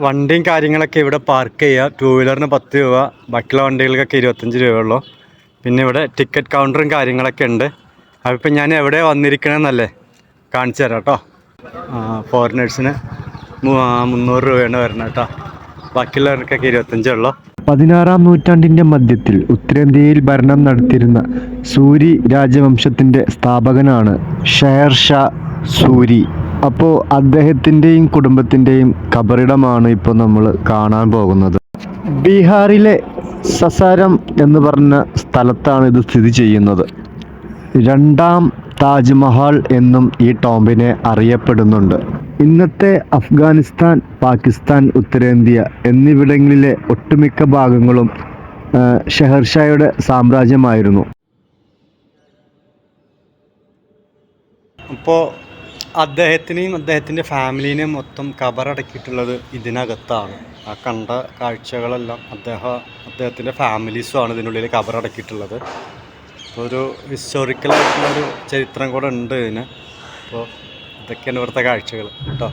വണ്ടിയും കാര്യങ്ങളൊക്കെ ഇവിടെ പാർക്ക് ചെയ്യുക. 2 വീലറിന് 10 രൂപ, ബാക്കിയുള്ള വണ്ടികൾക്കൊക്കെ 25 രൂപയുള്ളൂ. പിന്നെ ഇവിടെ ടിക്കറ്റ് കൗണ്ടറും കാര്യങ്ങളൊക്കെ ഉണ്ട്. അതിപ്പോൾ ഞാൻ എവിടെ വന്നിരിക്കണമെന്നല്ലേ കാണിച്ചു തരാം കേട്ടോ. ഫോറിനേഴ്സിന് 300 രൂപയാണ് വരുന്നത് കേട്ടോ. ബാക്കിയുള്ളവർക്കൊക്കെ 25 ഉള്ളൂ. 16-ാം നൂറ്റാണ്ടിൻ്റെ മധ്യത്തിൽ ഉത്തരേന്ത്യയിൽ ഭരണം നടത്തിയിരുന്ന സൂരി രാജവംശത്തിൻ്റെ സ്ഥാപകനാണ് ഷെയർ ഷാ സൂരി. അപ്പോൾ അദ്ദേഹത്തിൻ്റെയും കുടുംബത്തിൻ്റെയും ഖബറിടമാണ് ഇപ്പോൾ നമ്മൾ കാണാൻ പോകുന്നത്. ബീഹാറിലെ സസാരം എന്ന് പറഞ്ഞ സ്ഥലത്താണ് ഇത് സ്ഥിതി ചെയ്യുന്നത്. രണ്ടാം താജ്മഹൽ എന്നും ഈ ടോംബിനെ അറിയപ്പെടുന്നുണ്ട്. ഇന്നത്തെ അഫ്ഗാനിസ്ഥാൻ, പാകിസ്ഥാൻ, ഉത്തരേന്ത്യ എന്നിവിടങ്ങളിലെ ഒട്ടുമിക്ക ഭാഗങ്ങളും ഷെഹർഷായുടെ സാമ്രാജ്യമായിരുന്നു. അപ്പോൾ അദ്ദേഹത്തിനെയും അദ്ദേഹത്തിൻ്റെ ഫാമിലീനെയും മൊത്തം ഖബറടക്കിയിട്ടുള്ളത് ഇതിനകത്താണ്. ആ കണ്ട കാഴ്ചകളെല്ലാം അദ്ദേഹത്തിൻ്റെ ഫാമിലീസുമാണ് ഇതിനുള്ളിൽ ഖബറടക്കിയിട്ടുള്ളത്. അപ്പോൾ ഒരു ഹിസ്റ്റോറിക്കലായിട്ടുള്ളൊരു ചരിത്രം കൂടെ ഉണ്ട് ഇതിന്. അപ്പോൾ ഇതൊക്കെയാണ് ഇവിടുത്തെ കാഴ്ചകൾ കേട്ടോ.